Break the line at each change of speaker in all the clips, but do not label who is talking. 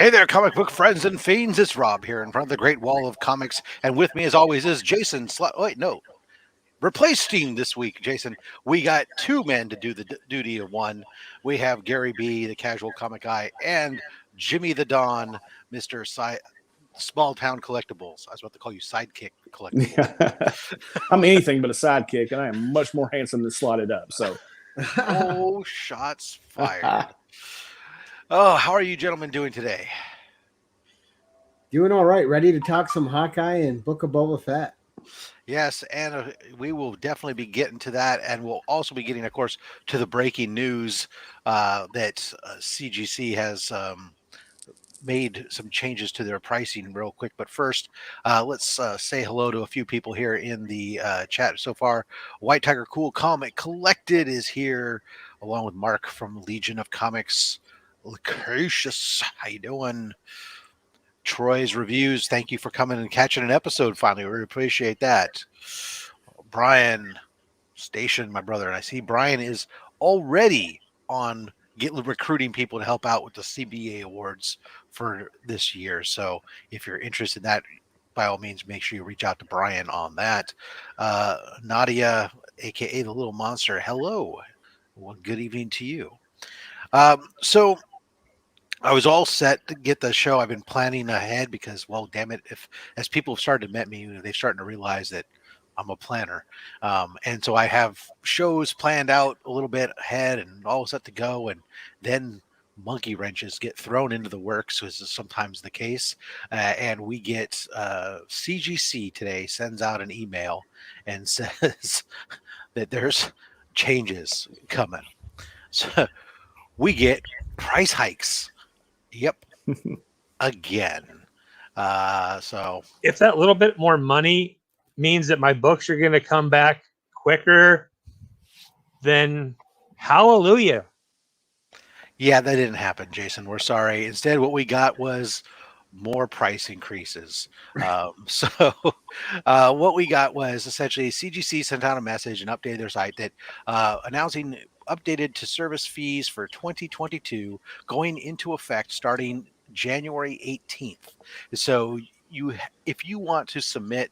Hey there, comic book friends and fiends. It's Rob here in front of the Great Wall of Comics, and with me, as always, is Jason. Replace Steam this week, Jason. We got two men to do the duty of one. We have Gary B, the casual comic guy, and Jimmy the Don, Mister Smalltown Collectibles. I was about to call you Sidekick Collectibles.
I'm anything but a sidekick, and I am much more handsome than Slotitup. So,
oh, shots fired. Oh, how are you gentlemen doing today?
Doing all right. Ready to talk some Hawkeye and Book of Boba Fett.
Yes, and we will definitely be getting to that, and we'll also be getting, of course, to the breaking news that CGC has made some changes to their pricing real quick. But first, let's say hello to a few people here in the chat so far. White Tiger Cool Comic Collected is here, along with Mark from Legion of Comics. Lucretius, how you doing? Troy's Reviews, thank you for coming and catching an episode finally. We really appreciate that. Brian Station, my brother, and I see Brian is already on recruiting people to help out with the CBA awards for this year. So if you're interested in that, by all means, make sure you reach out to Brian on that. Nadia, aka the Little Monster, hello. Well, good evening to you. So I was all set to get the show. I've been planning ahead because, well, damn it, as people have started to met me, they're starting to realize that I'm a planner. And so I have shows planned out a little bit ahead and all set to go. And then monkey wrenches get thrown into the works, which is sometimes the case. And we get CGC today sends out an email and says that there's changes coming. So we get price hikes. Yep. Again. So
if that little bit more money means that my books are going to come back quicker, then hallelujah.
Yeah, that didn't happen, Jason. We're sorry. Instead, what we got was more price increases. What we got was essentially CGC sent out a message and updated their site that announcing updated to service fees for 2022 going into effect starting January 18th. So if you want to submit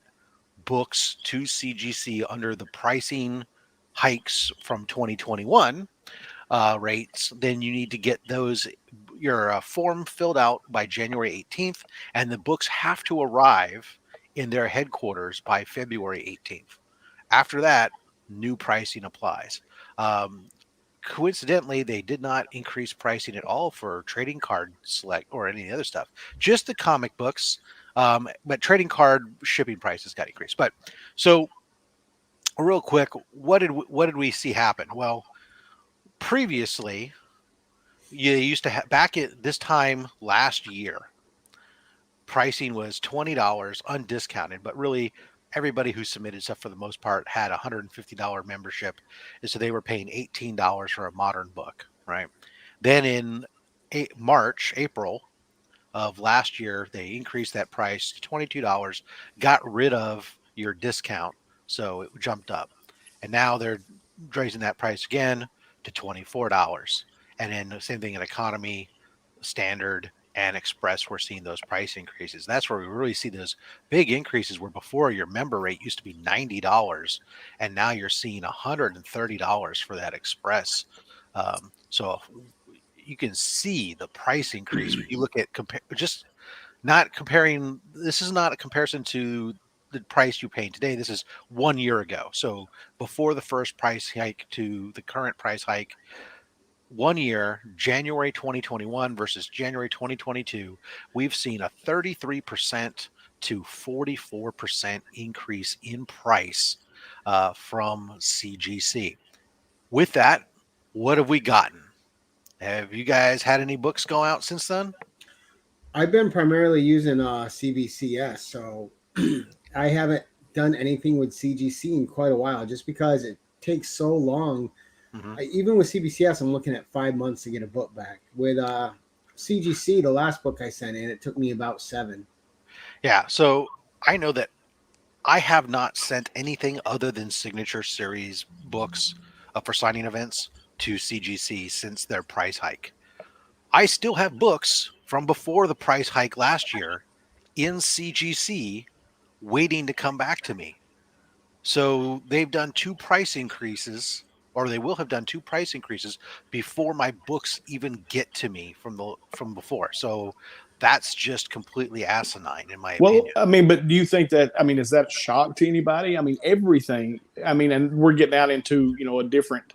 books to CGC under the pricing hikes from 2021 rates, then you need to get your form filled out by January 18th, and the books have to arrive in their headquarters by February 18th. After that, new pricing applies. Coincidentally, they did not increase pricing at all for trading card select or any other stuff, just the comic books. But trading card shipping prices got increased. But so real quick, what did we see happen? Well, previously, you used to have, back at this time last year, pricing was $20 undiscounted, but really everybody who submitted stuff for the most part had a $150 membership, and so they were paying $18 for a modern book, right? Then in April of last year, they increased that price to $22, got rid of your discount, so it jumped up, and now they're raising that price again to $24. And then the same thing in economy, standard, and express, we're seeing those price increases. And that's where we really see those big increases, where before your member rate used to be $90, and now you're seeing $130 for that express. So you can see the price increase when you look at just not comparing. This is not a comparison to the price you pay today. This is 1 year ago. So before the first price hike to the current price hike, 1 year, January 2021 versus January 2022, we've seen a 33% to 44% increase in price from CGC. With that, what have we gotten? Have you guys had any books go out since then?
I've been primarily using Cbcs, so I haven't done anything with CGC in quite a while, just because it takes so long. Even with CBCS, I'm looking at 5 months to get a book back. With CGC, the last book I sent in, it took me about 7.
Yeah, so I know that I have not sent anything other than signature series books for signing events to CGC since their price hike. I still have books from before the price hike last year in CGC waiting to come back to me. So they've done 2 price increases, or they will have done 2 price increases before my books even get to me from before. So that's just completely asinine in my opinion.
I mean, but do you think that, I mean, is that a shock to anybody? I mean, everything, I mean, and we're getting out into, a different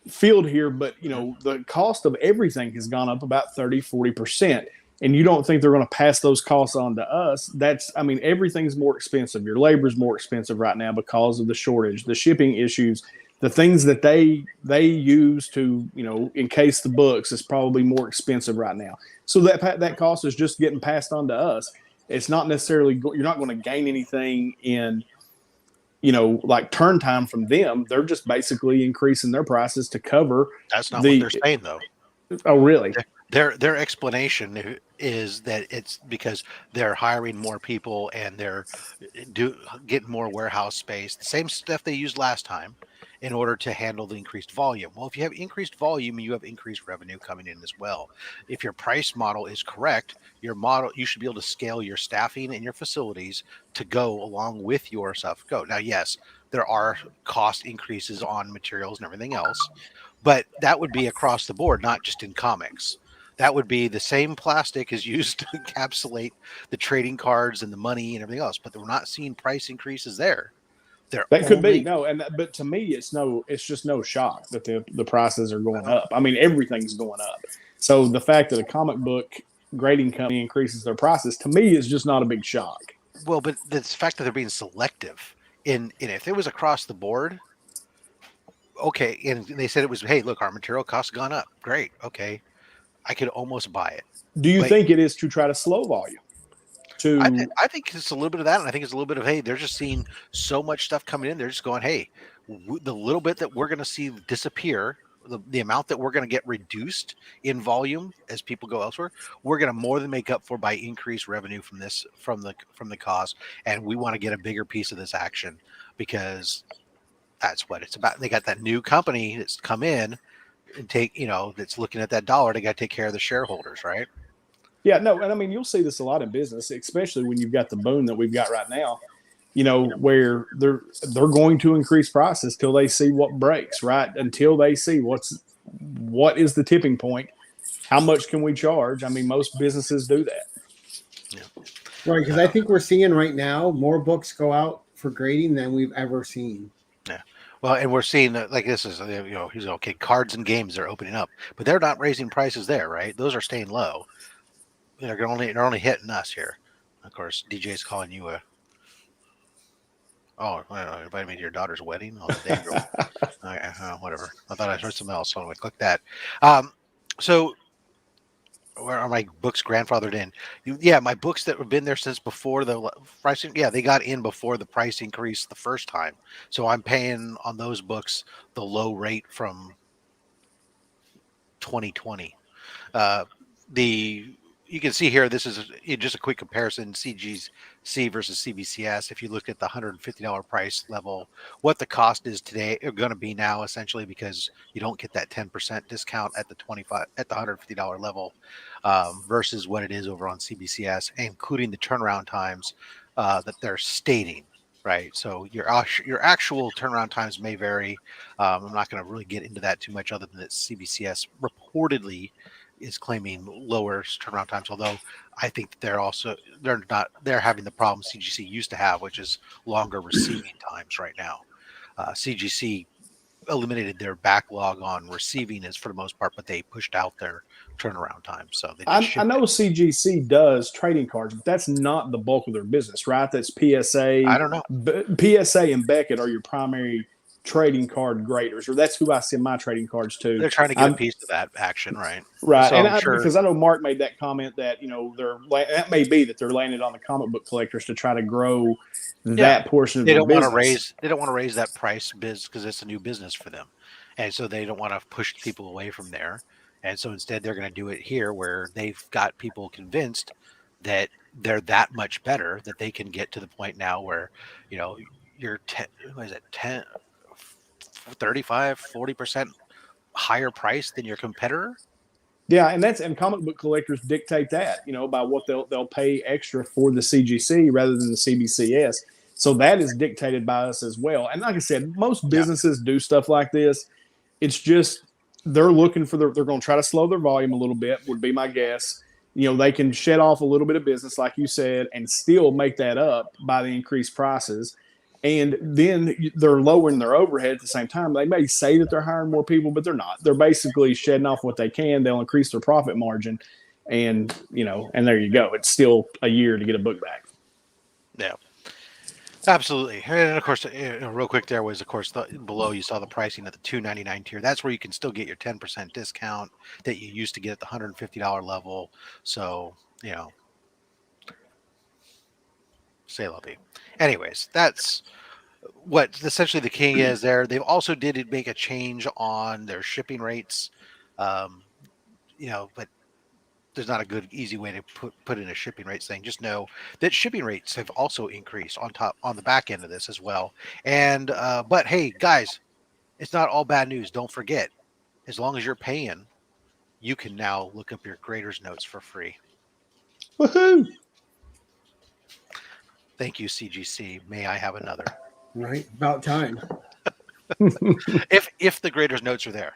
field here, but, the cost of everything has gone up about 30-40%. And you don't think they're going to pass those costs on to us? Everything's more expensive. Your labor is more expensive right now because of the shortage, the shipping issues, the things that they use to, encase the books is probably more expensive right now. So that cost is just getting passed on to us. It's not necessarily, you're not going to gain anything in, like turn time from them. They're just basically increasing their prices to cover.
That's not what they're saying, though.
Oh, really?
Their explanation is that it's because they're hiring more people and they're getting more warehouse space, the same stuff they used last time, in order to handle the increased volume. Well, if you have increased volume, you have increased revenue coming in as well. If your price model is correct, you should be able to scale your staffing and your facilities to go along with your stuff. Now, yes, there are cost increases on materials and everything else, but that would be across the board, not just in comics. That would be the same plastic is used to encapsulate the trading cards and the money and everything else, but we're not seeing price increases there.
That could be but to me, it's just no shock that the prices are going up. I mean, everything's going up. So the fact that a comic book grading company increases their prices, to me, is just not a big shock.
Well, but the fact that they're being selective in if it was across the board, okay, and they said it was, hey, look, our material costs gone up. Great, okay, I could almost buy it.
Do you think it is to try to slow volume?
I think it's a little bit of that, and I think it's a little bit of, hey, they're just seeing so much stuff coming in. They're just going, hey, the little bit that we're going to see disappear, the amount that we're going to get reduced in volume as people go elsewhere, we're going to more than make up for by increased revenue from the cost, and we want to get a bigger piece of this action because that's what it's about. They got that new company that's come in and that's looking at that dollar. They got to take care of the shareholders, right?
Yeah, no, and I mean, you'll see this a lot in business, especially when you've got the boom that we've got right now, where they're going to increase prices till they see what breaks, right? Until they see what is the tipping point, how much can we charge? I mean, most businesses do that.
Yeah. Right, because I think we're seeing right now more books go out for grading than we've ever seen.
Yeah. Well, and we're seeing like this is, he's okay. Cards and games are opening up, but they're not raising prices there, right? Those are staying low. They're only hitting us here. Of course, DJ's calling you invited me to your daughter's wedding. Oh, whatever. I thought I heard something else, so I click that. So where are my books grandfathered in? My books that have been there since before the pricing. Yeah, they got in before the price increase the first time. So I'm paying on those books the low rate from 2020. You can see here, this is just a quick comparison, CGC versus CBCS. If you look at the $150 price level, what the cost is today, are going to be now, essentially, because you don't get that 10% discount at the $150 level versus what it is over on CBCS, including the turnaround times that they're stating. Right, so your actual turnaround times may vary. I'm not going to really get into that too much, other than that CBCS reportedly is claiming lower turnaround times, although I think they're having the problem CGC used to have, which is longer receiving times right now. CGC eliminated their backlog on receiving is for the most part, but they pushed out their turnaround time. So
I know CGC does trading cards, but that's not the bulk of their business, right? That's PSA.
I don't know.
PSA and Beckett are your primary trading card graders, or that's who I send my trading cards to.
They're trying to get a piece of that action, right?
Right, so because I know Mark made that comment that that may be that they're landing on the comic book collectors to try to grow that portion of their business.
They don't want to raise that price because it's a new business for them, and so they don't want to push people away from there. And so instead, they're going to do it here, where they've got people convinced that they're that much better that they can get to the point now where you're 35, 40% higher price than your competitor.
Yeah, and comic book collectors dictate that, by what they'll pay extra for the CGC rather than the CBCS. So that is dictated by us as well. And like I said, most businesses do stuff like this. It's just they're looking for they're going to try to slow their volume a little bit, would be my guess. They can shed off a little bit of business, like you said, and still make that up by the increased prices. And then they're lowering their overhead at the same time. They may say that they're hiring more people, but they're not. They're basically shedding off what they can. They'll increase their profit margin, and and there you go. It's still a year to get a book back.
Yeah, absolutely. And of course, real quick, there was, of course, below you saw the pricing at the $2.99 tier. That's where you can still get your 10% discount that you used to get at the $150 level. So say la vie. Anyways, that's what essentially the king is there. They've also did make a change on their shipping rates, but there's not a good easy way to put in a shipping rates thing. Just know that shipping rates have also increased on the back end of this as well. And but hey, guys, it's not all bad news. Don't forget, as long as you're paying, you can now look up your graders notes for free.
Woohoo!
Thank you, CGC. May I have another?
Right, about time.
If the graders notes are there.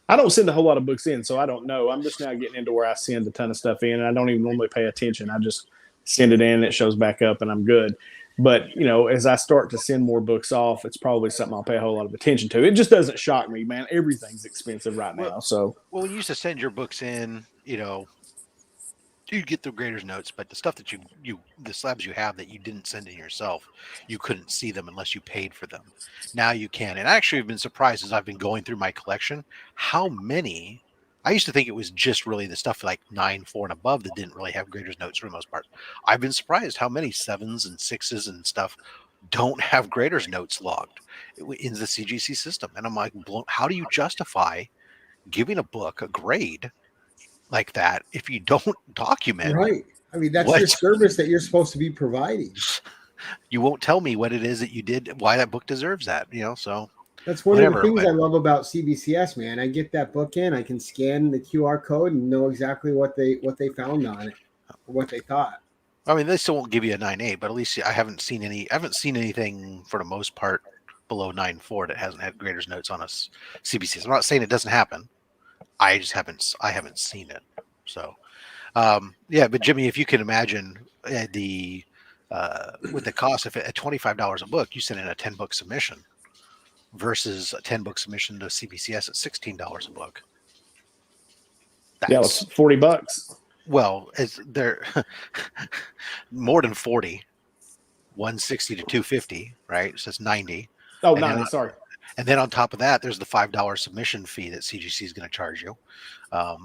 I don't send a whole lot of books in, so I don't know. I'm just now getting into where I send a ton of stuff in, and I don't even normally pay attention. I just send it in, it shows back up, and I'm good. But, as I start to send more books off, it's probably something I'll pay a whole lot of attention to. It just doesn't shock me, man. Everything's expensive right now. So,
when you used to send your books in, you'd get the graders notes, but the stuff that the slabs you have that you didn't send in yourself, you couldn't see them unless you paid for them. Now you can. And I actually have been surprised as I've been going through my collection, how many. I used to think it was just really the stuff like 9, 4, and above that didn't really have graders notes for the most part. I've been surprised how many 7s and 6s and stuff don't have graders notes logged in the CGC system. And I'm like, how do you justify giving a book a grade like that if you don't document?
Right. I mean, that's your service that you're supposed to be providing.
You won't tell me what it is that you did, why that book deserves that, so
that's one of the things I love about CBCS, man. I get that book in, I can scan the QR code and know exactly what they found on it, or what they thought.
I mean, they still won't give you a 9.8, but at least I haven't seen anything for the most part below 9.4 that hasn't had graders notes on us CBCS. I'm not saying it doesn't happen. I haven't seen it. So, but Jimmy, if you can imagine with the cost, if at $25 a book, you send in a 10-book submission versus a 10-book submission to CBCS at $16 a book.
It's $40.
Well, they're more than 40, 160 to 250, right? So it's 90.
Oh, 90, sorry.
And then on top of that, there's the $5 submission fee that CGC is going to charge you,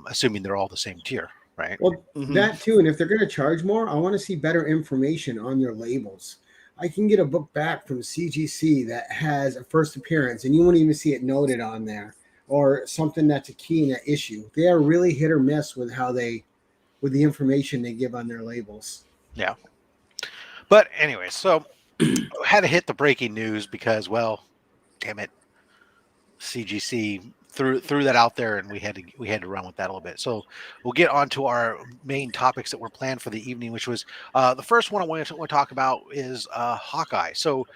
assuming they're all the same tier, right?
Well, that too. And if they're going to charge more, I want to see better information on their labels. I can get a book back from CGC that has a first appearance, and you won't even see it noted on there, or something that's a key in that issue. They are really hit or miss with with the information they give on their labels. Yeah.
But anyway, so I had to hit the breaking news because, well, damn it, CGC threw that out there, and we had to run with that a little bit. So we'll get on to our main topics that were planned for the evening, which was the first one I want to talk about is Hawkeye. So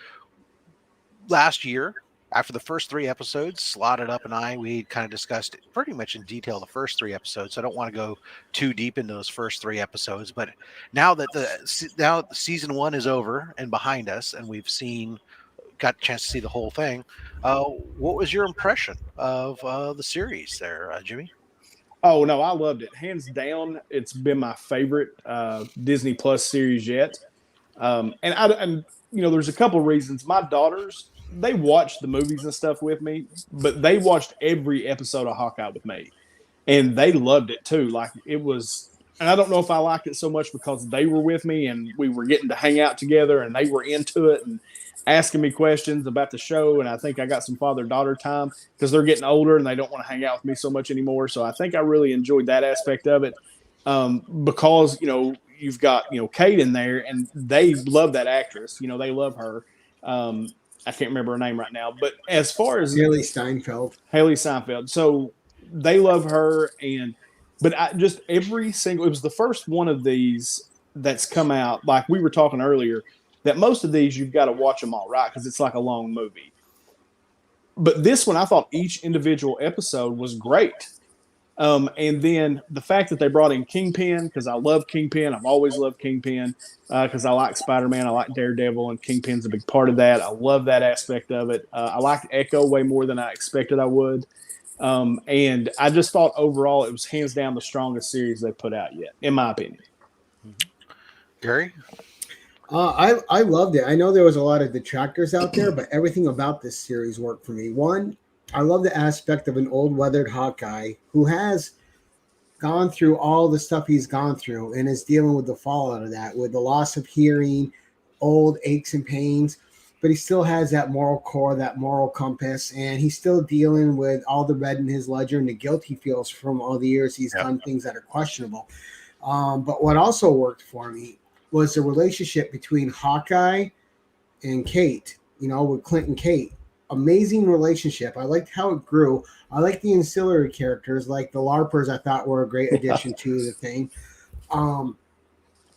last year, after the first 3 episodes, Slotted Up and I, we kind of discussed pretty much in detail the first 3 episodes. So I don't want to go too deep into those first 3 episodes, but now that season 1 is over and behind us, and we've got a chance to see the whole thing. What was your impression of the series there, Jimmy?
Oh, no, I loved it. Hands down, it's been my favorite Disney Plus series yet. And there's a couple of reasons. My daughters, they watched the movies and stuff with me, but they watched every episode of Hawkeye with me. And they loved it too. Like, it was, and I don't know if I liked it so much because they were with me and we were getting to hang out together and they were into it and asking me questions about the show. And I think I got some father-daughter time because they're getting older and they don't want to hang out with me so much anymore. So I think I really enjoyed that aspect of it because, you've got, Kate in there and they love that actress. They love her. I can't remember her name right now, but as far as
Haley Steinfeld.
Haley Seinfeld, so they love her, but I just every single, it was the first one of these that's come out. Like we were talking earlier, that most of these you've got to watch them all, right? Because it's like a long movie. But this one, I thought each individual episode was great. And then the fact that they brought in Kingpin, because I love Kingpin. I've always loved Kingpin because I like Spider-Man. I like Daredevil, and Kingpin's a big part of that. I love that aspect of it. I liked Echo way more than I expected I would. And I just thought overall it was hands down the strongest series they put out yet, in my opinion.
Gary?
I loved it. I know there was a lot of detractors out there, but everything about this series worked for me. One, I love the aspect of an old weathered Hawkeye who has gone through all the stuff he's gone through and is dealing with the fallout of that, with the loss of hearing, old aches and pains, but he still has that moral core, that moral compass, and he's still dealing with all the red in his ledger and the guilt he feels from all the years he's done things that are questionable. But what also worked for me was the relationship between Hawkeye and Kate, with Clint and Kate. Amazing relationship. I liked how it grew. I liked the ancillary characters, like the LARPers, I thought were a great addition to the thing.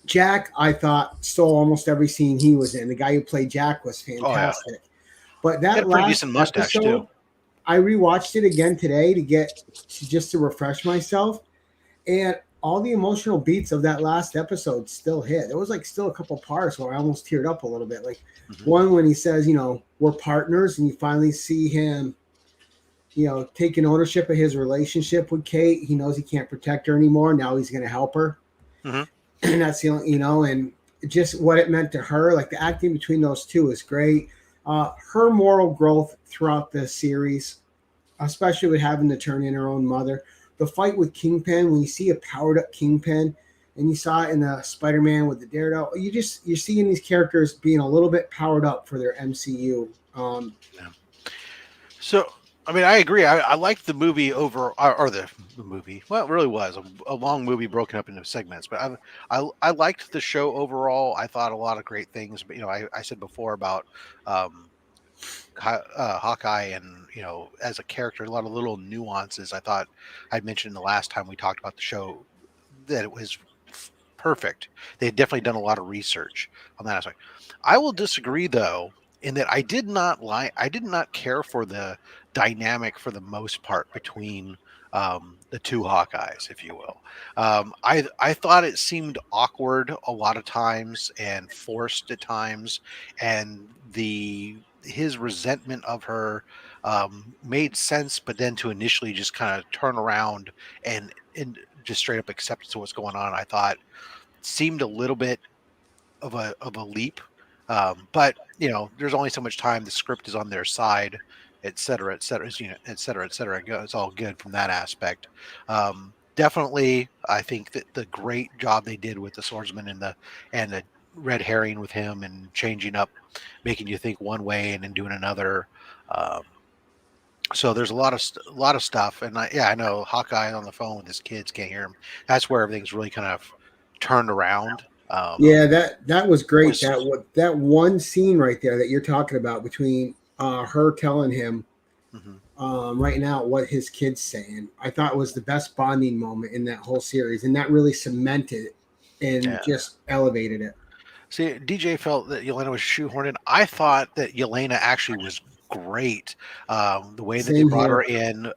Jack, I thought, stole almost every scene he was in. The guy who played Jack was fantastic.
Oh, yeah.
But that
He had a pretty decent mustache,
episode,
too.
I rewatched it again today just to refresh myself. And all the emotional beats of that last episode still hit. There was still a couple parts where I almost teared up a little bit. One when he says, we're partners, and you finally see him, taking ownership of his relationship with Kate. He knows he can't protect her anymore. Now he's going to help her.
Mm-hmm.
And that's the only, and just what it meant to her. Like the acting between those two is great. Her moral growth throughout the series, especially with having to turn in her own mother. The fight with Kingpin, when you see a powered up Kingpin, and you saw it in the Spider-Man with the Daredevil, you're seeing these characters being a little bit powered up for their MCU.
So, I mean, I agree. I liked the movie or the movie. Well, it really was a long movie broken up into segments. But I liked the show overall. I thought a lot of great things. But I said before about Hawkeye and as a character, a lot of little nuances. I thought I'd mentioned the last time we talked about the show that it was perfect. They had definitely done a lot of research on that aspect. I will disagree though, in that I did not care for the dynamic for the most part between the two Hawkeyes, if you will. I thought it seemed awkward a lot of times and forced at times, and his resentment of her made sense, but then to initially just kind of turn around and just straight up accept what's going on, I thought seemed a little bit of a leap. But there's only so much time. The script is on their side, et cetera, et cetera, et cetera, et cetera. It's all good from that aspect. Definitely, I think that the great job they did with the swordsman and the red herring with him and changing up, making you think one way and then doing another. So there's a lot of stuff, and I know Hawkeye on the phone with his kids, can't hear him. That's where everything's really kind of turned around.
Yeah, that was great. That one scene right there that you're talking about between her telling him right now what his kid's saying, I thought was the best bonding moment in that whole series, and that really cemented it and just elevated it.
See, DJ felt that Yelena was shoehorned in. I thought that Yelena actually was great. The way that they brought her in,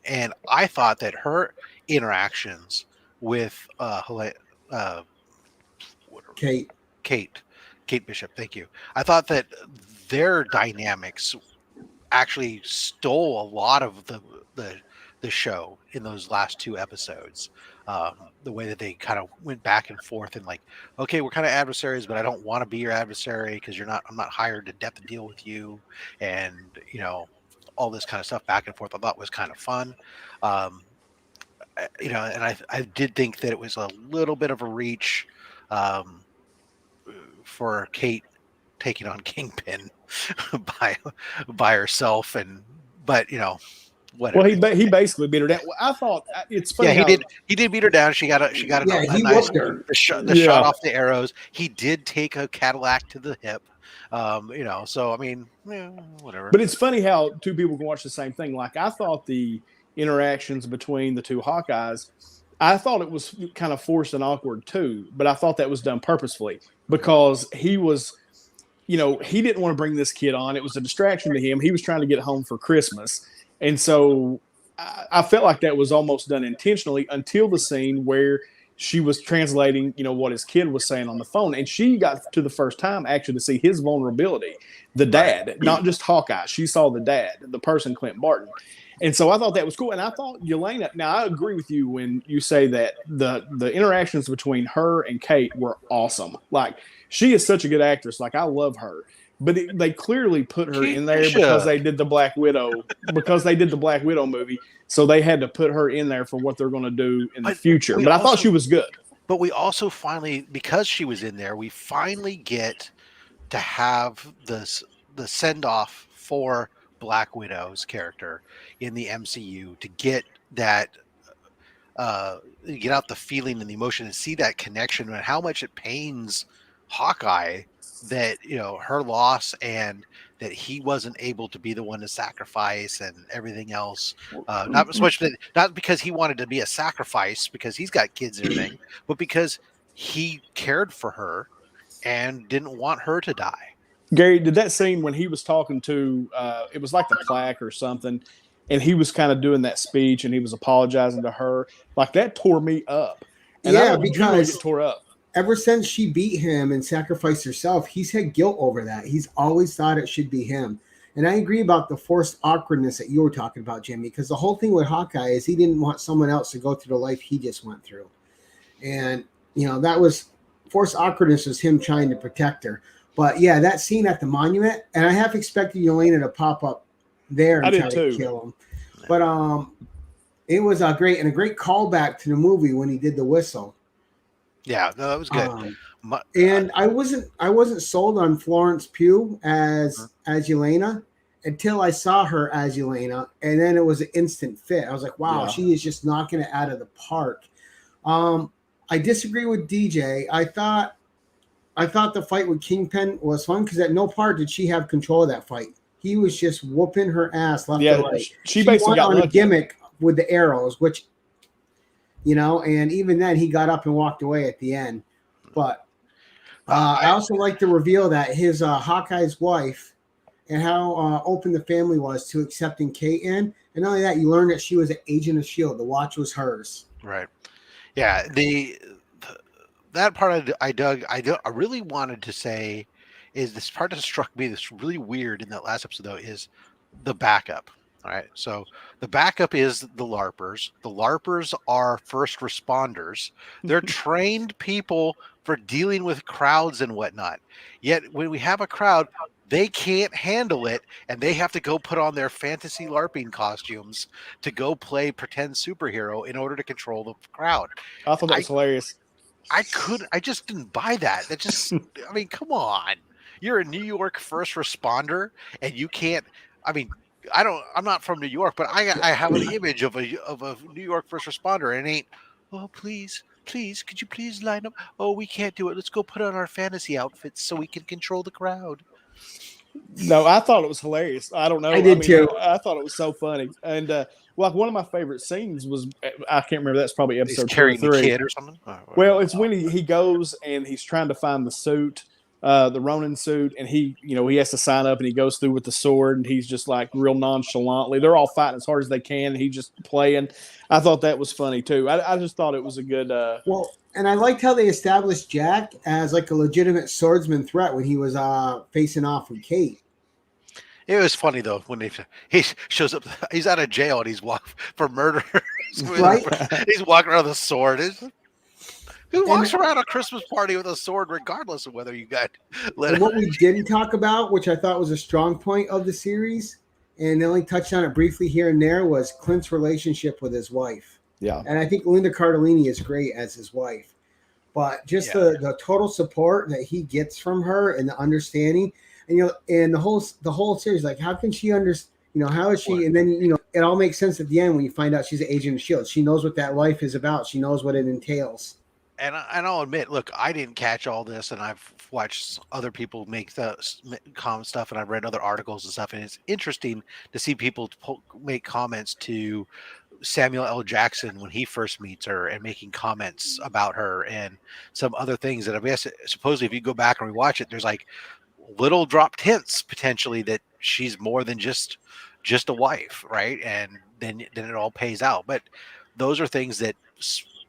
and I thought that her interactions with Kate Bishop, thank you. I thought that their dynamics actually stole a lot of the show in those last two episodes. The way that they kind of went back and forth and okay, we're kind of adversaries, but I don't want to be your adversary because I'm not hired to have to deal with you, and all this kind of stuff back and forth. I thought was kind of fun. And I did think that it was a little bit of a reach for Kate taking on Kingpin by herself, but whatever.
Well, he basically beat her down. Well, I thought it's funny.
Yeah, he did beat her down. She got a
he
nice
whooped her.
the shot off the arrows. He did take a Cadillac to the hip. So I mean, whatever.
But it's funny how two people can watch the same thing. Like I thought the interactions between the two Hawkeyes, I thought it was kind of forced and awkward too. But I thought that was done purposefully because he was, he didn't want to bring this kid on. It was a distraction to him. He was trying to get home for Christmas. And so I felt like that was almost done intentionally until the scene where she was translating, what his kid was saying on the phone. And she got to the first time actually to see his vulnerability, the dad, not just Hawkeye. She saw the dad, the person, Clint Barton. And so I thought that was cool. And I thought Yelena, now I agree with you when you say that the interactions between her and Kate were awesome. Like she is such a good actress. Like I love her. But they clearly put her in there because they did the Black Widow movie. So they had to put her in there for what they're going to do in the future. But I thought she was good.
But we also finally, because she was in there, we finally get to have the send off for Black Widow's character in the MCU to get that, get out the feeling and the emotion and see that connection and how much it pains Hawkeye that her loss and that he wasn't able to be the one to sacrifice and everything else. Not so much that not because he wanted to be a sacrifice because he's got kids and everything, but because he cared for her and didn't want her to die.
Gary, did that scene when he was talking to it was like the plaque or something, and he was kind of doing that speech and he was apologizing to her, like that tore me up. And
yeah,
I
because
get tore up.
Ever since she beat him and sacrificed herself, he's had guilt over that. He's always thought it should be him. And I agree about the forced awkwardness that you were talking about, Jimmy, because the whole thing with Hawkeye is he didn't want someone else to go through the life he just went through. And, that was forced awkwardness was him trying to protect her. But, yeah, that scene at the monument, and I half expected Yelena to pop up there and try to kill him. But it was a great callback to the movie when he did the whistle.
Yeah, no, that was good.
And I wasn't sold on Florence Pugh as Yelena until I saw her as Yelena, and then it was an instant fit. I was like, wow, she is just knocking it out of the park. I disagree with DJ. I thought the fight with Kingpin was fun because at no part did she have control of that fight. He was just whooping her ass left and right.
She basically got
on a gimmick with the arrows, which. And even then he got up and walked away at the end. But I also like to reveal that his Hawkeye's wife and how open the family was to accepting Kate in. And not only that, you learn that she was an agent of S.H.I.E.L.D. The watch was hers.
Right. Yeah. That part I dug. I really wanted to say is this part that struck me that's really weird in that last episode, though, is the backup. All right. So the backup is the LARPers. The LARPers are first responders. They're trained people for dealing with crowds and whatnot. Yet when we have a crowd, they can't handle it, and they have to go put on their fantasy LARPing costumes to go play pretend superhero in order to control the crowd.
I thought that was hilarious.
I just didn't buy that. That just, I mean, come on. You're a New York first responder, and you can't, I'm not from New York, but I have an image of a New York first responder, and it ain't, oh, please, could you please line up? Oh, we can't do it. Let's go put on our fantasy outfits so we can control the crowd.
No, I thought it was hilarious. I don't know.
I did too.
I thought it was so funny. And one of my favorite scenes was, I can't remember, that's probably episode 2 or 3.
Carrying the kid or something?
Well, it's when he goes and he's trying to find the suit. The Ronin suit, and he has to sign up, and he goes through with the sword, and he's just like real nonchalantly. They're all fighting as hard as they can, and he's just playing. I thought that was funny too. I just thought it was a good.
And I liked how they established Jack as like a legitimate swordsman threat when he was facing off with Kate.
It was funny though when he shows up. He's out of jail and he's for murder.
Right?
He's walking around with a sword. Who walks around a Christmas party with a sword, regardless of whether you got let
and what we didn't talk about, which I thought was a strong point of the series, and they only touched on it briefly here and there, was Clint's relationship with his wife.
Yeah.
And I think Linda Cardellini is great as his wife. But just the total support that he gets from her and the understanding, and and the whole series, like how can she understand? How is she? And then it all makes sense at the end when you find out she's an agent of Shield. She knows what that life is about. She knows what it entails.
And I'll admit, look, I didn't catch all this, and I've watched other people make the stuff, and I've read other articles and stuff, and it's interesting to see people make comments to Samuel L. Jackson when he first meets her and making comments about her and some other things that I guess supposedly if you go back and rewatch it, there's like little dropped hints potentially that she's more than just a wife, right? And then it all pays out. But those are things that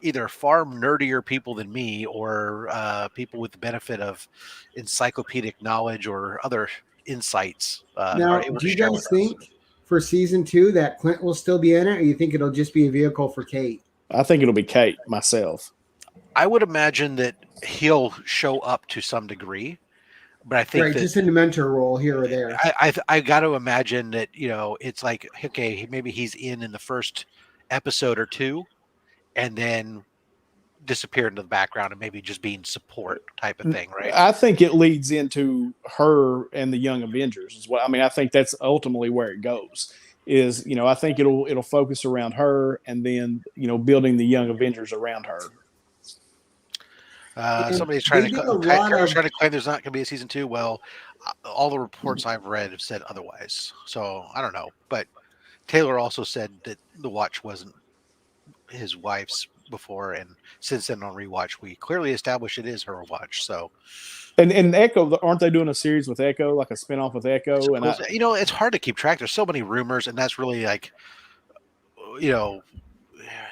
either far nerdier people than me or people with the benefit of encyclopedic knowledge or other insights
now,
are able
do
to
you
share
guys
with us.
think for season 2 that Clint will still be in it, or you think it'll just be a vehicle for Kate?
I think it'll be Kate myself.
I would imagine that he'll show up to some degree, but I think
Right,
that
just in the mentor role here or there.
I got to imagine that it's like, okay, maybe he's in the first episode or two, and then disappear into the background and maybe just being support type of thing, right?
I think it leads into her and the Young Avengers as well. I mean, I think that's ultimately where it goes. Is I think it'll focus around her, and then building the Young Avengers around her.
Somebody's trying
they
to
did a lot
trying to claim there's not going to be a season 2. Well, all the reports I've read have said otherwise, so I don't know. But Taylor also said that the watch wasn't his wife's before, and since then on rewatch we clearly established it is her watch. So
and Echo, aren't they doing a series with Echo, like a spinoff with Echo? And
it's hard to keep track. There's so many rumors, and that's really like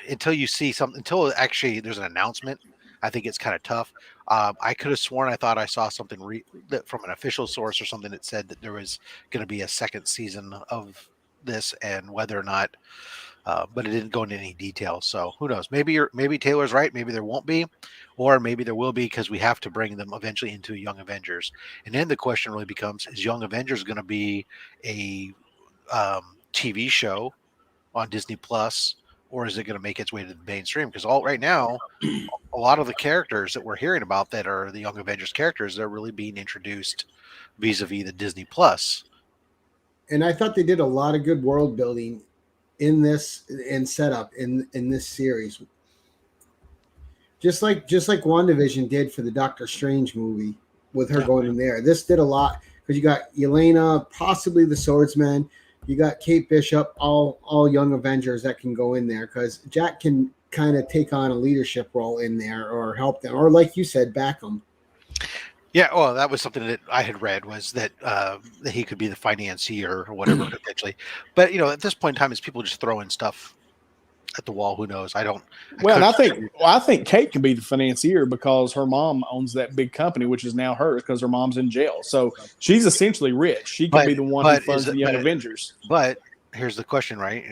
until you see something, until actually there's an announcement, I think it's kind of tough. I could have sworn I thought I saw something that from an official source or something that said that there was going to be a second season of this, and whether or not, but it didn't go into any detail. So who knows? Maybe Taylor's right. Maybe there won't be, or maybe there will be, because we have to bring them eventually into Young Avengers. And then the question really becomes: is Young Avengers going to be a TV show on Disney Plus, or is it going to make its way to the mainstream? Because right now, a lot of the characters that we're hearing about that are the Young Avengers characters, they're really being introduced vis-a-vis the Disney Plus.
And I thought they did a lot of good world building in this and setup in this series. Just like WandaVision did for the Doctor Strange movie with her going in there. This did a lot because you got Yelena, possibly the Swordsman. You got Kate Bishop, all Young Avengers that can go in there, because Jack can kind of take on a leadership role in there or help them, or like you said, back them.
Yeah, well, that was something that I had read, was that that he could be the financier or whatever potentially. But at this point in time, it's people just throwing stuff at the wall. Who knows?
I think Kate can be the financier because her mom owns that big company, which is now hers because her mom's in jail. So she's essentially rich. She could be the one who funds the Young Avengers.
But here's the question, right?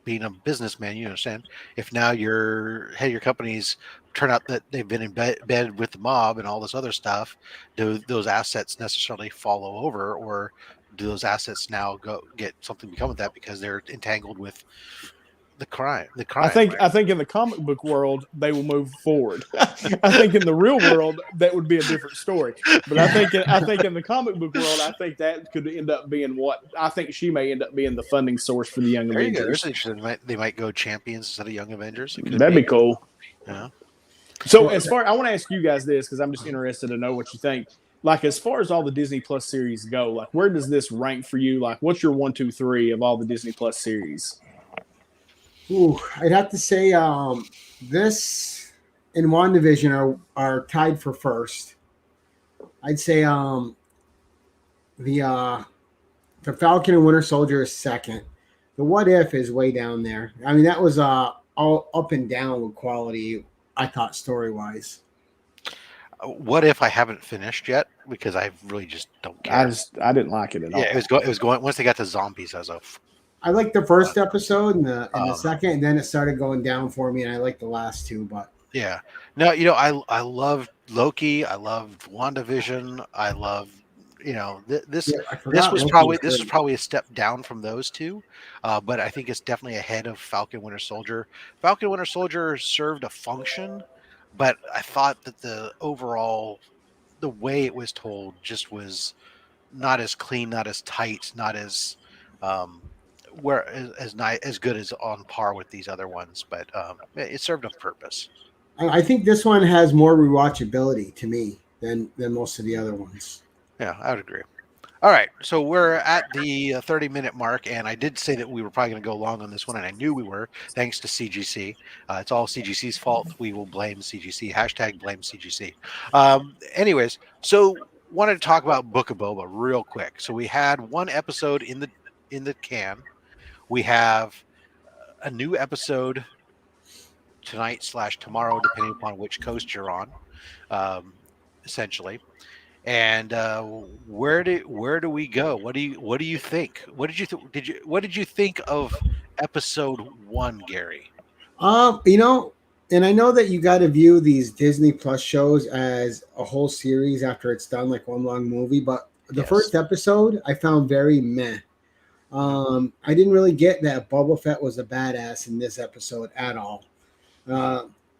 Being a businessman, you understand, if now your companies turn out that they've been in bed with the mob and all this other stuff, do those assets necessarily follow over, or do those assets now get something to become with that because they're entangled with the crime?
I think in the comic book world they will move forward. I think in the real world that would be a different story. But I think in the comic book world, I think that could end up being she may end up being the funding source for the Young Avengers.
They might go Champions instead of Young Avengers.
That'd be cool.
Yeah.
So I want to ask you guys this, because I'm just interested to know what you think. Like, as far as all the Disney Plus series go, like, where does this rank for you? Like, what's your 1, 2, 3 of all the Disney Plus series?
Ooh, I'd have to say this and WandaVision are tied for first. I'd say the Falcon and Winter Soldier is second. The What If is way down there. I mean, that was all up and down with quality, I thought, story-wise.
What If I haven't finished yet, because I really just don't care.
I didn't like it at all.
Yeah, it was going once they got to zombies.
I liked the first episode and the second, and then it started going down for me, and I liked the last two. But
yeah, no, I loved Loki. I loved WandaVision. I love this was probably a step down from those two, but I think it's definitely ahead of Falcon Winter Soldier. Falcon Winter Soldier served a function, but I thought that the way it was told just was not as clean, not as tight, not as where as good as on par with these other ones, but it served a purpose.
I think this one has more rewatchability to me than most of the other ones.
Yeah, I would agree. All right, so we're at the 30-minute mark, and I did say that we were probably going to go long on this one, and I knew we were, thanks to CGC. It's all CGC's fault. We will blame CGC. Hashtag blame CGC. Anyways, so wanted to talk about Book of Boba real quick. So we had one episode in the can. We have a new episode tonight/tomorrow, depending upon which coast you're on, essentially. And where do we go? What do you think? What did you think of episode 1, Gary?
And I know that you got to view these Disney Plus shows as a whole series after it's done, like one long movie. But the first episode I found very meh. I didn't really get that Boba Fett was a badass in this episode at all.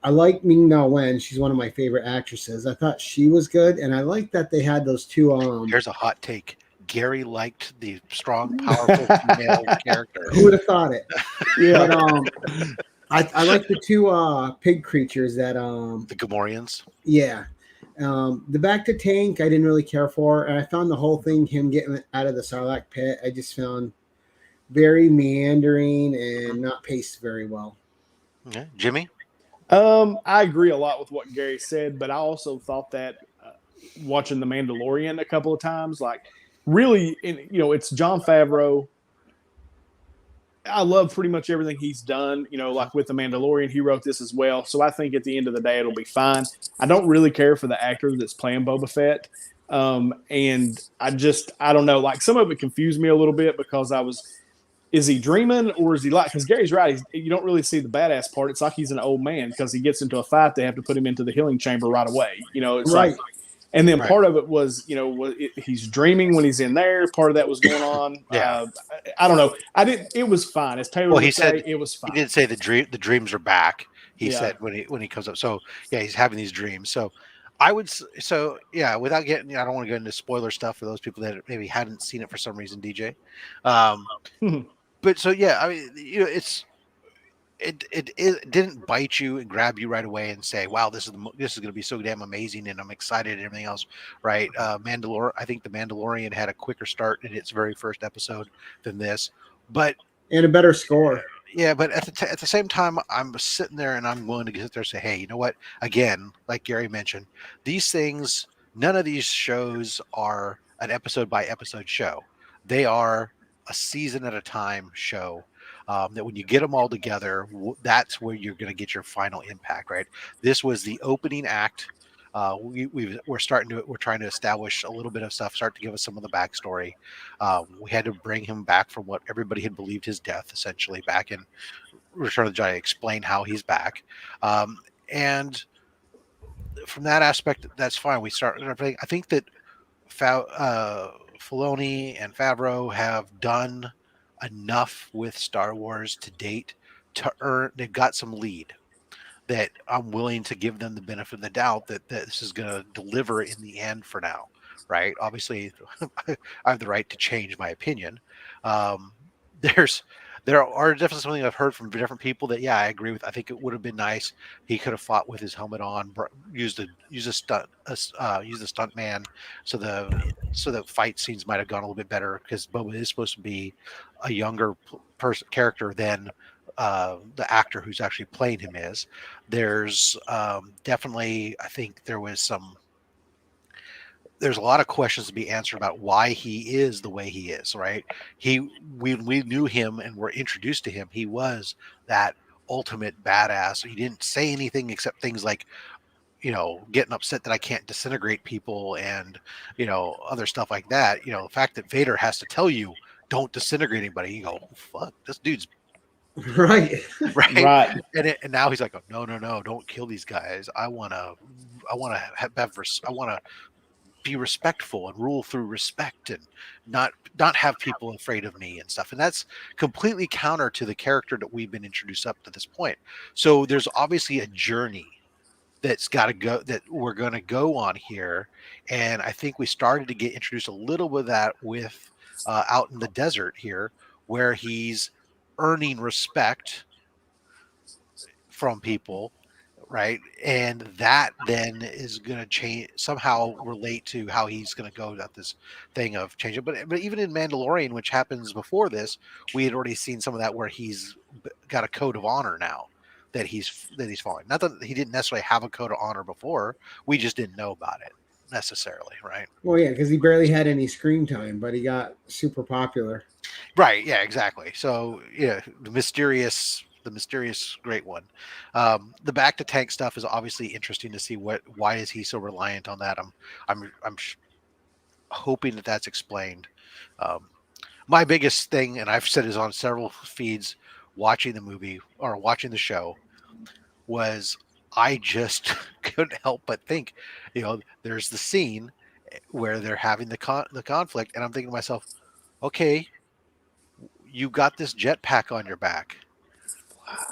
I like Ming-Na Wen. She's one of my favorite actresses. I thought she was good, and I like that they had those two.
Here's a hot take. Gary liked the strong, powerful female character.
Who would have thought it? Yeah. But I like the two pig creatures that
the Gamorreans.
Yeah. The back to tank I didn't really care for, and I found the whole thing, him getting out of the Sarlacc pit, I just found very meandering and not paced very well.
Okay. Jimmy?
I agree a lot with what Gary said, but I also thought that watching The Mandalorian a couple of times, like really, it's Jon Favreau. I love pretty much everything he's done, like with The Mandalorian, he wrote this as well. So I think at the end of the day, it'll be fine. I don't really care for the actor that's playing Boba Fett. And I don't know, like some of it confused me a little bit because is he dreaming or is he like, because Gary's right, you don't really see the badass part. It's like he's an old man because he gets into a fight, they have to put him into the healing chamber right away. It's
right.
Like, and then part of it was, he's dreaming when he's in there. Part of that was going on.
Yeah.
I don't know. It was fine. As Taylor
he said
it was fine.
He did say the dreams are back. He said when he comes up. So yeah, he's having these dreams. So without getting, I don't want to go into spoiler stuff for those people that maybe hadn't seen it for some reason, DJ. But so yeah, I mean, it didn't bite you and grab you right away and say, "Wow, this is going to be so damn amazing," and I'm excited and everything else, right? I think the Mandalorian had a quicker start in its very first episode than this,
and a better score.
Yeah, but at the same time, I'm sitting there and I'm willing to sit there and say, "Hey, you know what? Again, like Gary mentioned, these things, none of these shows are an episode by episode show. They are a season at a time show." That when you get them all together, that's where you're going to get your final impact, right? This was the opening act. We're trying to establish a little bit of stuff, start to give us some of the backstory. We had to bring him back from what everybody had believed his death, essentially, back in Return of the Jedi, explain how he's back. And from that aspect, that's fine. We start. I think that Filoni and Favreau have done enough with Star Wars to date to earn. They've got some lead that I'm willing to give them the benefit of the doubt that this is going to deliver in the end for now, right? Obviously, I have the right to change my opinion. There are definitely something I've heard from different people that, yeah, I agree with. I think it would have been nice. He could have fought with his helmet on, used a stunt man, so the fight scenes might have gone a little bit better because Boba is supposed to be a younger character than the actor who's actually playing him is. There's definitely, I think there's a lot of questions to be answered about why he is the way he is, right? We knew him and were introduced to him. He was that ultimate badass. He didn't say anything except things like, getting upset that I can't disintegrate people and, other stuff like that. The fact that Vader has to tell you, don't disintegrate anybody. You go, fuck, this dude's
right.
And now he's like, oh, no, don't kill these guys. I want to be respectful and rule through respect and not have people afraid of me and stuff. And that's completely counter to the character that we've been introduced up to this point. So there's obviously a journey that we're going to go on here. And I think we started to get introduced a little bit of that with out in the desert here, where he's earning respect from people, right? And that then is going to change, somehow relate to how he's going to go about this thing of changing. But even in Mandalorian, which happens before this, we had already seen some of that where he's got a code of honor now that he's following. Not that he didn't necessarily have a code of honor before, we just didn't know about it necessarily, right?
Well, yeah, because he barely had any screen time, but he got super popular.
Right. Yeah, exactly. So yeah, the mysterious great one. The back to tank stuff is obviously interesting to see why is he so reliant on that. I'm hoping that that's explained. My biggest thing, and I've said this on several feeds, watching the movie or watching the show, was I just couldn't help but think, there's the scene where they're having the conflict, and I'm thinking to myself, okay, you got this jetpack on your back.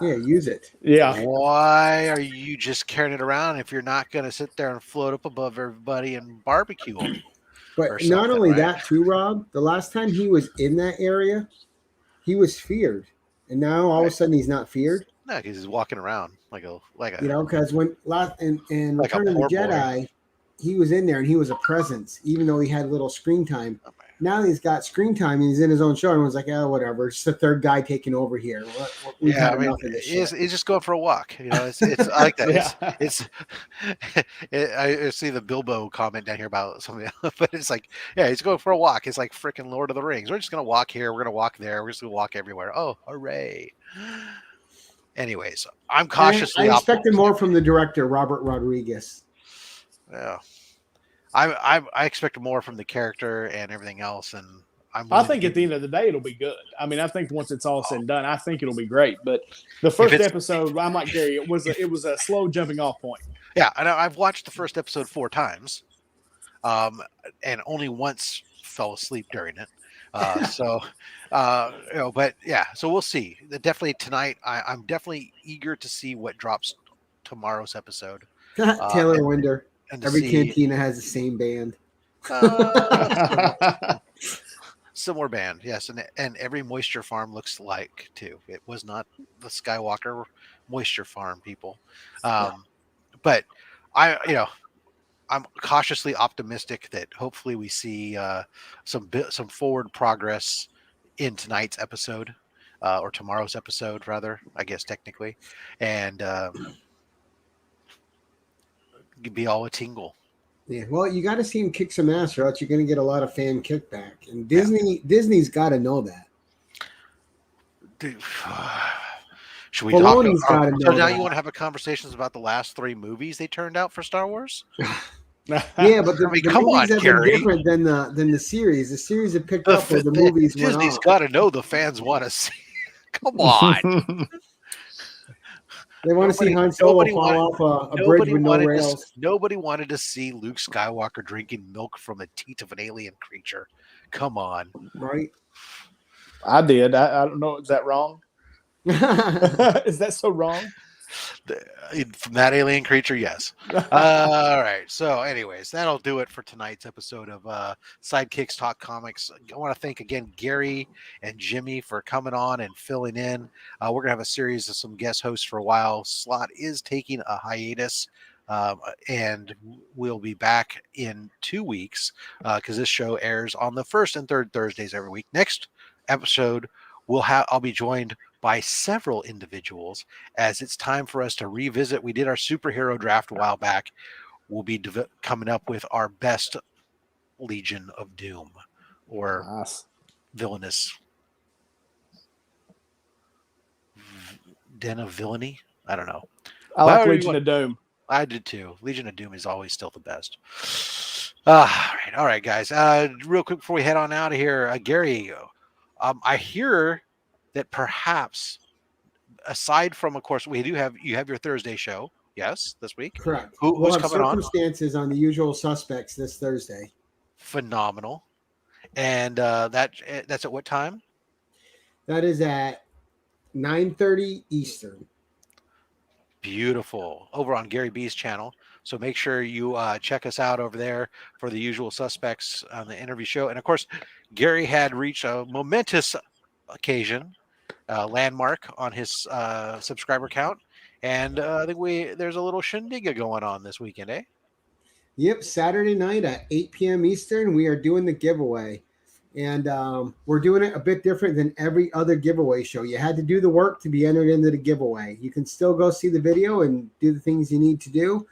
Yeah, use it.
Yeah.
Why are you just carrying it around if you're not going to sit there and float up above everybody and barbecue them?
But not only that, too, Rob, the last time he was in that area, he was feared. And now all of a sudden he's not feared.
No, because he's walking around like a
because when last in
like
Return of the Jedi, he was in there and he was a presence, even though he had little screen time. Now he's got screen time and he's in his own show. Everyone's like, oh, whatever. It's the third guy taking over here. We've had enough of this shit.
He's just going for a walk. It's I like that. I see the Bilbo comment down here about something, but it's like, yeah, he's going for a walk. It's like freaking Lord of the Rings. We're just going to walk here. We're going to walk there. We're just going to walk everywhere. Oh, hooray. Anyways, I'm cautiously
I expected more from the director, Robert Rodriguez.
Yeah. I expect more from the character and everything else, and
I think at the end of the day it'll be good. I mean, I think once it's all said and done, I think it'll be great. But the first episode, I'm like Gary, it was a slow jumping off point.
Yeah, and I've watched the first episode 4 times, and only once fell asleep during it. But yeah, so we'll see. Definitely tonight, I'm definitely eager to see what drops tomorrow's episode.
Taylor Winder. Every cantina has the same band.
Similar band, yes, and every moisture farm looks like too. It was not the Skywalker moisture farm people, but I'm cautiously optimistic that hopefully we see some forward progress in tonight's episode or tomorrow's episode, rather, I guess technically, and be all a tingle.
Yeah, well, you got to see him kick some ass, or else you're going to get a lot of fan kickback. And Disney's got to know that.
Dude, should we
Filoni's
talk? So now you want to have a conversations about the last 3 movies they turned out for Star Wars?
Yeah, but the movies
come on,
have
Gary.
been different than the series. The series have picked up where the movies
Disney's got to know the fans want to see. Come on.
They want to see Han Solo fall off a bridge with no rails.
Nobody wanted to see Luke Skywalker drinking milk from the teat of an alien creature. Come on.
Right?
I did. I don't know. Is that wrong? Is that so wrong?
From that alien creature, yes. All right. So, anyways, that'll do it for tonight's episode of Sidekicks Talk Comics. I want to thank again Gary and Jimmy for coming on and filling in. We're gonna have a series of some guest hosts for a while. Slot is taking a hiatus, and we'll be back in 2 weeks because this show airs on the first and third Thursdays every week. Next episode, I'll be joined by several individuals as it's time for us to revisit. We did our superhero draft a while back. We'll be coming up with our best Legion of Doom or villainous Den of Villainy. I don't know.
I like Legion of Doom.
I did too. Legion of Doom is always still the best. All right, guys. Real quick before we head on out of here, Gary, I hear that perhaps, aside from, of course, you have your Thursday show, yes, this week.
Correct.
Who's coming on?
Circumstances on The Usual Suspects this Thursday.
Phenomenal. And that's at what time?
That is at 9:30 Eastern.
Beautiful. Over on Gary B's channel. So make sure you check us out over there for The Usual Suspects on the interview show. And of course, Gary had reached a momentous occasion landmark on his subscriber count. And I think there's a little shindiga going on this weekend, eh?
Yep, Saturday night at 8 p.m. Eastern, we are doing the giveaway. And we're doing it a bit different than every other giveaway show. You had to do the work to be entered into the giveaway. You can still go see the video and do the things you need to do.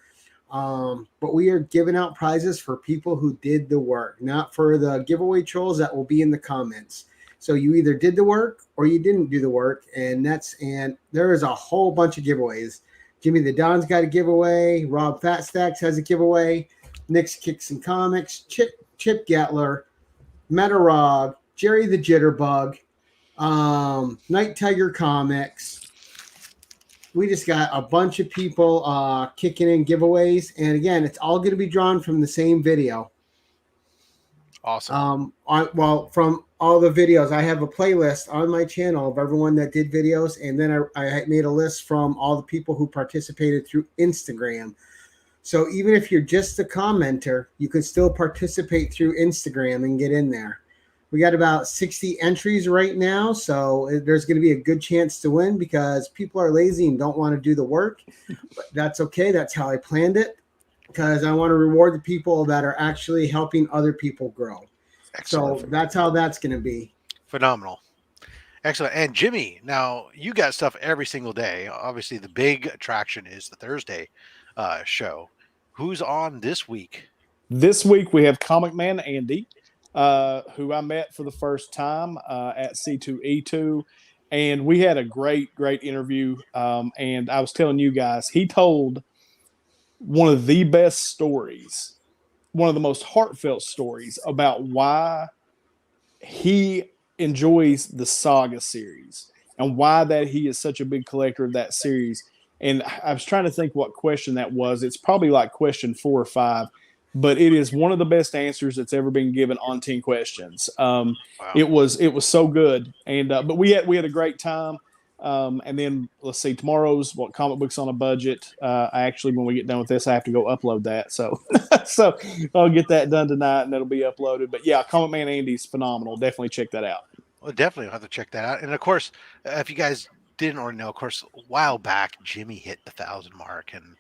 But we are giving out prizes for people who did the work, not for the giveaway trolls that will be in the comments. So you either did the work or you didn't do the work. And there is a whole bunch of giveaways. Jimmy the Don's got a giveaway. Rob Fat Stax has a giveaway. Nick's Kicks and Comics. Chip Gatler. Metarog, Jerry the Jitterbug, Night Tiger Comics. We just got a bunch of people kicking in giveaways. And again, it's all going to be drawn from the same video.
Awesome.
From all the videos, I have a playlist on my channel of everyone that did videos. And then I made a list from all the people who participated through Instagram. So even if you're just a commenter, you can still participate through Instagram and get in there. We got about 60 entries right now, so there's going to be a good chance to win because people are lazy and don't want to do the work. But that's okay. That's how I planned it because I want to reward the people that are actually helping other people grow. Excellent. So that's how that's going to be.
Phenomenal. Excellent. And Jimmy, now you got stuff every single day. Obviously, the big attraction is the Thursday show. Who's on this week?
This week we have Comic Man Andy, who I met for the first time at C2E2, and we had a great interview. And I was telling you guys, he told one of the best stories, one of the most heartfelt stories about why he enjoys the Saga series and why that he is such a big collector of that series. And I was trying to think what question that was. It's probably like question 4 or 5, but it is one of the best answers that's ever been given on 10 questions.
Wow.
It was so good. And but we had a great time. And then let's see, tomorrow's comic books on a budget. I actually, when we get done with this, I have to go upload that. So so I'll get that done tonight and it'll be uploaded. But yeah, Comic Man Andy's phenomenal. Definitely check that out.
Well, definitely have to check that out. And of course, if you guys didn't already know, of course, a while back, Jimmy hit the 1,000 mark, and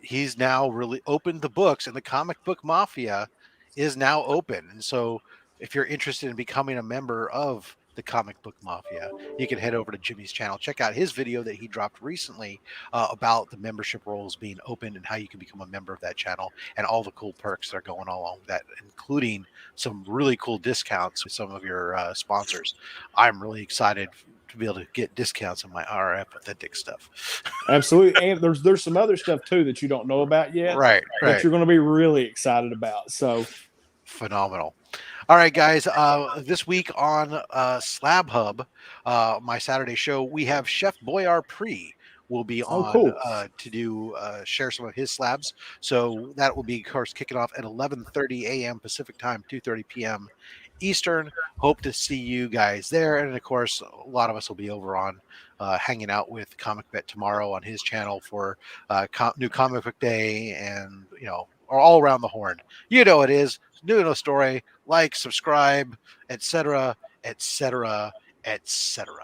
he's now really opened the books, and the Comic Book Mafia is now open. And so if you're interested in becoming a member of the Comic Book Mafia, you can head over to Jimmy's channel, check out his video that he dropped recently about the membership roles being opened and how you can become a member of that channel and all the cool perks that are going along with that, including some really cool discounts with some of your sponsors. I'm really excited to be able to get discounts on my RF Authentic stuff.
Absolutely. And there's some other stuff too that you don't know about yet.
Right.
That you're going to be really excited about. So
phenomenal. All right, guys. This week on SlabHub, my Saturday show, we have Chef Boyar Pre will be on
cool.
To share some of his slabs. So that will be, of course, kicking off at 11:30 a.m. Pacific time, 2:30 p.m. Eastern. Hope to see you guys there. And of course, a lot of us will be over on hanging out with Comic Bet tomorrow on his channel for new Comic Book Day and, all around the horn. You know it is. New no story. Like, subscribe, etc., etc., etc.